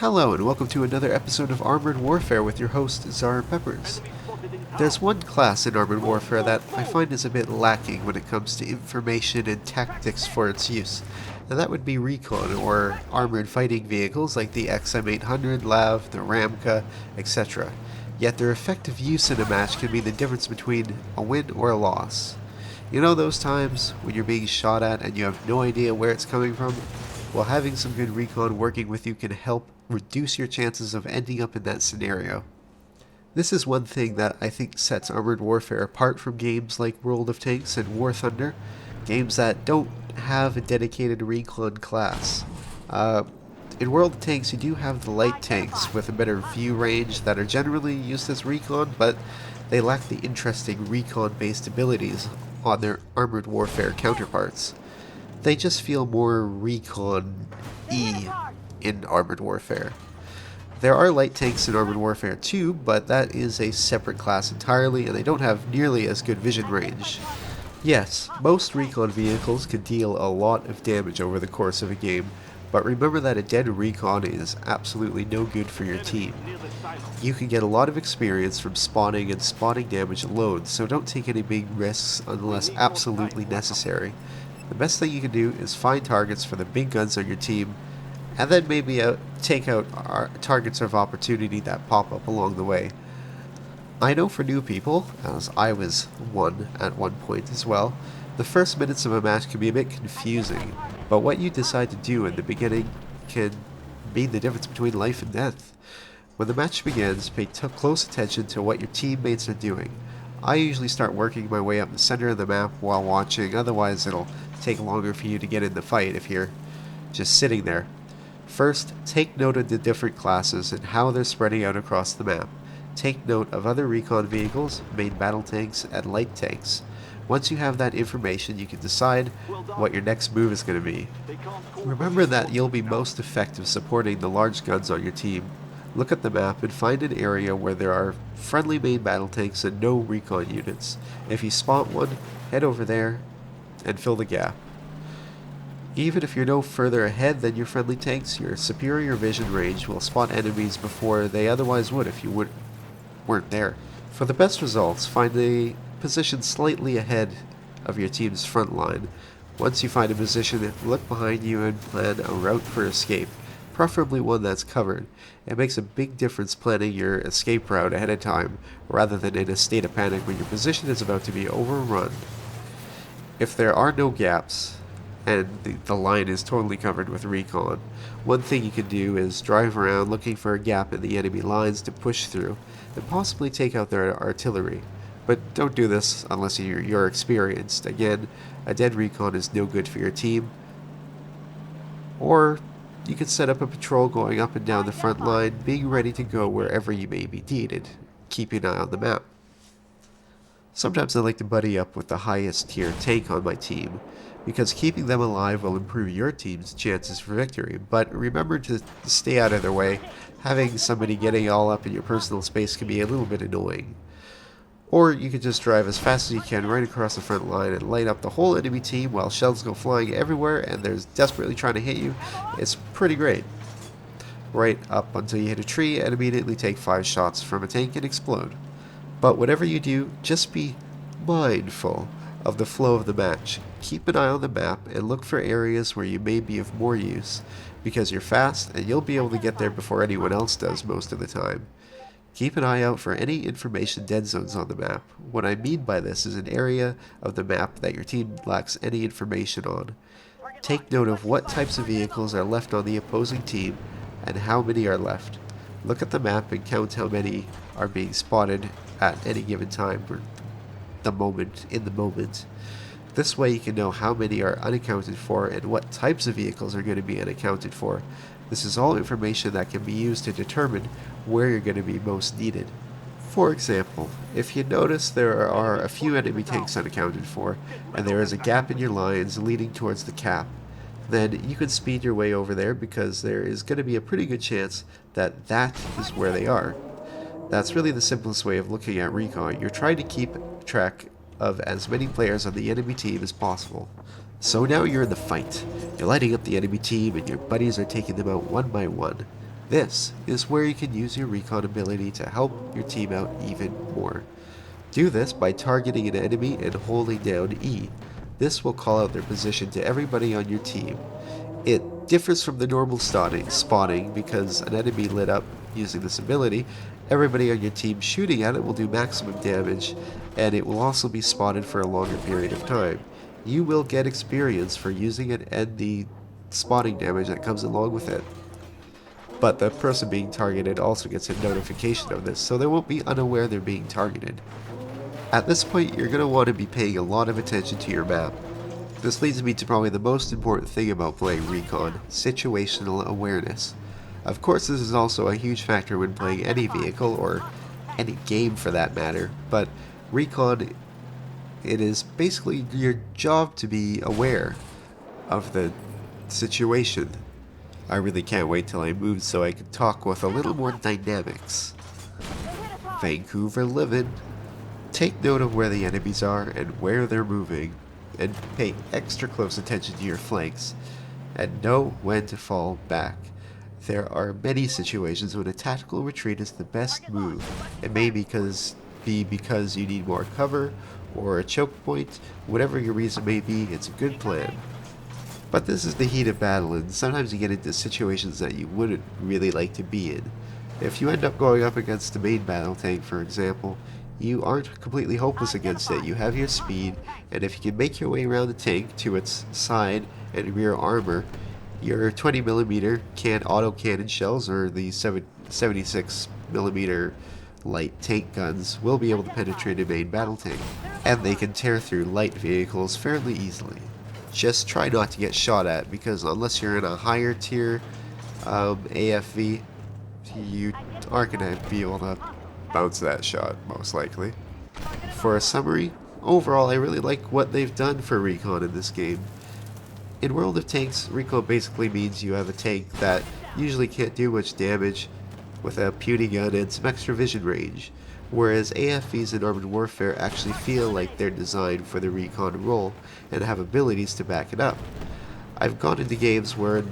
Hello and welcome to another episode of Armored Warfare with your host, Zara Peppers. There's one class in Armored Warfare that I find is a bit lacking when it comes to information and tactics for its use, and that would be Recon, or armored fighting vehicles like the XM800, LAV, the Ramka, etc. Yet their effective use in a match can be the difference between a win or a loss. You know those times when you're being shot at and you have no idea where it's coming from? Well, having some good recon working with you can help reduce your chances of ending up in that scenario. This is one thing that I think sets Armored Warfare apart from games like World of Tanks and War Thunder, games that don't have a dedicated recon class. In World of Tanks, you do have the light tanks with a better view range that are generally used as recon, but they lack the interesting recon-based abilities on their Armored Warfare counterparts. They just feel more recon-y in Armored Warfare. There are light tanks in Armored Warfare too, but that is a separate class entirely, and they don't have nearly as good vision range. Yes, most recon vehicles can deal a lot of damage over the course of a game, but remember that a dead recon is absolutely no good for your team. You can get a lot of experience from spawning and spotting damage alone, so don't take any big risks unless absolutely necessary. The best thing you can do is find targets for the big guns on your team, and then maybe take out targets of opportunity that pop up along the way. I know for new people, as I was one at one point as well, the first minutes of a match can be a bit confusing, but what you decide to do in the beginning can mean the difference between life and death. When the match begins, pay close attention to what your teammates are doing. I usually start working my way up the center of the map while watching, otherwise it'll take longer for you to get in the fight if you're just sitting there. First, take note of the different classes and how they're spreading out across the map. Take note of other recon vehicles, main battle tanks, and light tanks. Once you have that information, you can decide what your next move is going to be. Remember that you'll be most effective supporting the large guns on your team. Look at the map and find an area where there are friendly main battle tanks and no recon units. If you spot one, head over there and fill the gap. Even if you're no further ahead than your friendly tanks, your superior vision range will spot enemies before they otherwise would if you weren't there. For the best results, find a position slightly ahead of your team's front line. Once you find a position, look behind you and plan a route for escape, preferably one that's covered. It makes a big difference planning your escape route ahead of time, rather than in a state of panic when your position is about to be overrun. If there are no gaps, and the line is totally covered with recon, one thing you can do is drive around looking for a gap in the enemy lines to push through, and possibly take out their artillery. But don't do this unless you're experienced. Again, a dead recon is no good for your team. Or you can set up a patrol going up and down the front line, being ready to go wherever you may be needed, keeping an eye on the map. Sometimes I like to buddy up with the highest tier tank on my team, because keeping them alive will improve your team's chances for victory, but remember to stay out of their way. Having somebody getting all up in your personal space can be a little bit annoying. Or you can just drive as fast as you can right across the front line and light up the whole enemy team while shells go flying everywhere and they're desperately trying to hit you. It's pretty great. Right up until you hit a tree and immediately take 5 shots from a tank and explode. But whatever you do, just be mindful of the flow of the match. Keep an eye on the map and look for areas where you may be of more use, because you're fast and you'll be able to get there before anyone else does most of the time. Keep an eye out for any information dead zones on the map. What I mean by this is an area of the map that your team lacks any information on. Take note of what types of vehicles are left on the opposing team and how many are left. Look at the map and count how many are being spotted at any given time or in the moment. This way you can know how many are unaccounted for and what types of vehicles are going to be unaccounted for. This is all information that can be used to determine where you're going to be most needed. For example, if you notice there are a few enemy tanks unaccounted for, and there is a gap in your lines leading towards the cap, then you can speed your way over there because there is going to be a pretty good chance that that is where they are. That's really the simplest way of looking at recon. You're trying to keep track of as many players on the enemy team as possible. So now you're in the fight. You're lighting up the enemy team and your buddies are taking them out one by one. This is where you can use your recon ability to help your team out even more. Do this by targeting an enemy and holding down E. This will call out their position to everybody on your team. It differs from the normal spawning because an enemy lit up using this ability, everybody on your team shooting at it will do maximum damage, and it will also be spotted for a longer period of time. You will get experience for using it and the spotting damage that comes along with it. But the person being targeted also gets a notification of this, so they won't be unaware they're being targeted. At this point, you're going to want to be paying a lot of attention to your map. This leads me to probably the most important thing about playing Recon, situational awareness. Of course, this is also a huge factor when playing any vehicle, or any game for that matter, but Recon, it is basically your job to be aware of the situation. I really can't wait till I move so I can talk with a little more dynamics. Vancouver livin'. Take note of where the enemies are and where they're moving, and pay extra close attention to your flanks, and know when to fall back. There are many situations when a tactical retreat is the best move. It may be because you need more cover, or a choke point, whatever your reason may be, it's a good plan. But this is the heat of battle, and sometimes you get into situations that you wouldn't really like to be in. If you end up going up against the main battle tank, for example, you aren't completely hopeless against it. You have your speed, and if you can make your way around the tank to its side and rear armor, your 20mm auto cannon shells or the 76mm light tank guns will be able to penetrate a main battle tank, and they can tear through light vehicles fairly easily. Just try not to get shot at, because unless you're in a higher tier AFV, you aren't going to be able to bounce that shot, most likely. For a summary, overall I really like what they've done for Recon in this game. In World of Tanks, Recon basically means you have a tank that usually can't do much damage with a puny gun and some extra vision range, whereas AFVs in Armored Warfare actually feel like they're designed for the Recon role and have abilities to back it up. I've gone into games where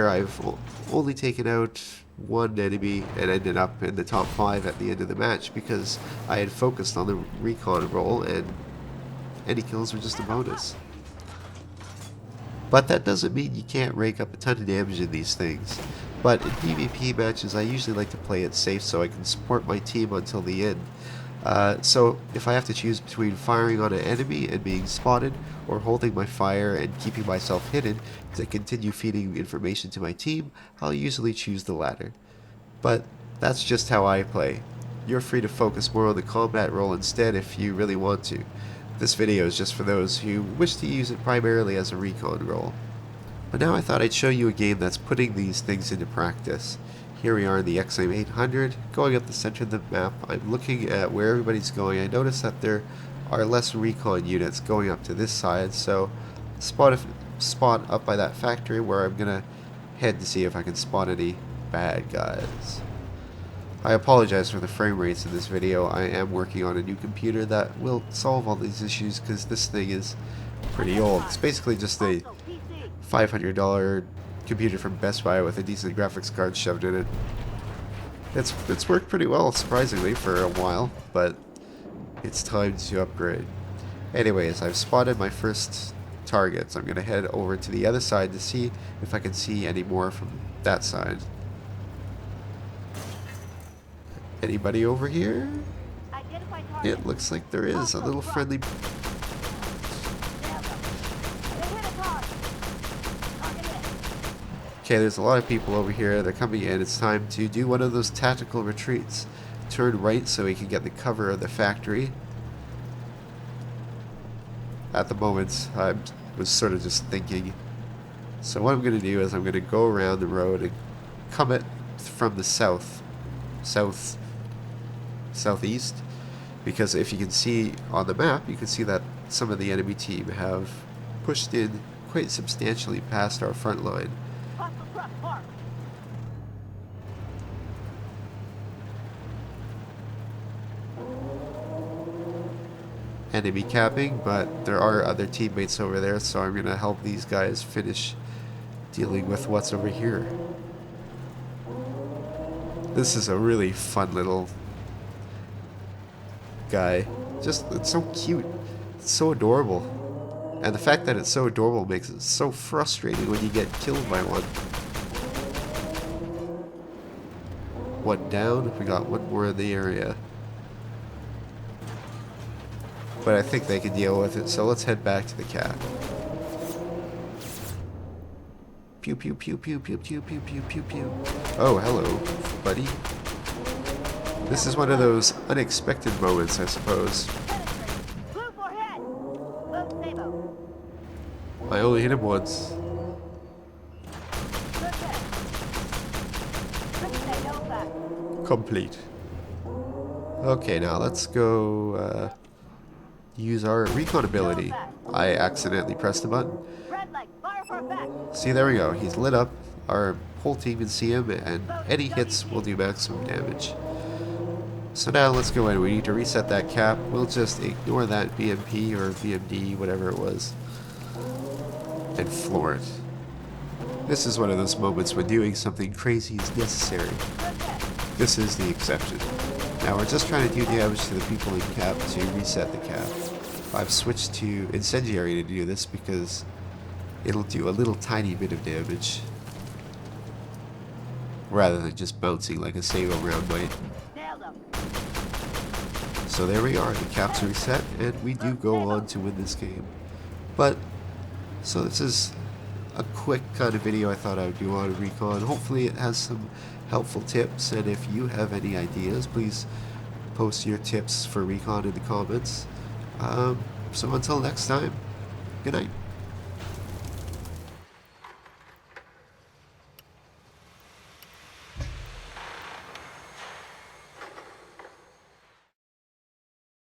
I've only taken out one enemy and ended up in the top 5 at the end of the match because I had focused on the Recon role and any kills were just a bonus. But that doesn't mean you can't rake up a ton of damage in these things. But in PvP matches I usually like to play it safe so I can support my team until the end. So if I have to choose between firing on an enemy and being spotted, or holding my fire and keeping myself hidden to continue feeding information to my team, I'll usually choose the latter. But that's just how I play. You're free to focus more on the combat role instead if you really want to. This video is just for those who wish to use it primarily as a recon role. But now I thought I'd show you a game that's putting these things into practice. Here we are in the XM800, going up the center of the map. I'm looking at where everybody's going. I notice that there are less recon units going up to this side, so spot up by that factory where I'm gonna head to see if I can spot any bad guys. I apologize for the frame rates in this video. I am working on a new computer that will solve all these issues because this thing is pretty old. It's basically just a $500 computer from Best Buy with a decent graphics card shoved in it. It's worked pretty well, surprisingly, for a while, but it's time to upgrade. Anyways, I've spotted my first targets. I'm going to head over to the other side to see if I can see any more from that side. Anybody over here? It looks like there is a little friendly... Okay, there's a lot of people over here. They're coming in. It's time to do one of those tactical retreats. Turn right so we can get the cover of the factory. At the moment, I was sort of just thinking. So what I'm going to do is I'm going to go around the road and come it from the southeast. Because if you can see on the map, you can see that some of the enemy team have pushed in quite substantially past our front line. Enemy capping, but there are other teammates over there, so I'm going to help these guys finish dealing with what's over here. This is a really fun little guy. Just, it's so cute. It's so adorable. And the fact that it's so adorable makes it so frustrating when you get killed by one. One down. We got one more in the area. But I think they can deal with it, so let's head back to the cat. Pew pew pew pew pew pew pew pew pew pew. Oh, hello, buddy. This is one of those unexpected moments, I suppose. I only hit him once. Complete. Okay, now let's go use our recon ability. I accidentally pressed the button. See, there we go. He's lit up. Our whole team can see him, and any hits will do maximum damage. So now let's go in. We need to reset that cap. We'll just ignore that BMP or VMD, whatever it was, and floor it. This is one of those moments when doing something crazy is necessary. This is the exception. Now we're just trying to do damage to the people in cap to reset the cap. I've switched to incendiary to do this because it'll do a little tiny bit of damage rather than just bouncing like a Sabo round might. So there we are, the caps are reset, and we do go on to win this game. But, so this is a quick kind of video I thought I would do on Recon. Hopefully it has some helpful tips, and if you have any ideas, please post your tips for Recon in the comments. So until next time, good night.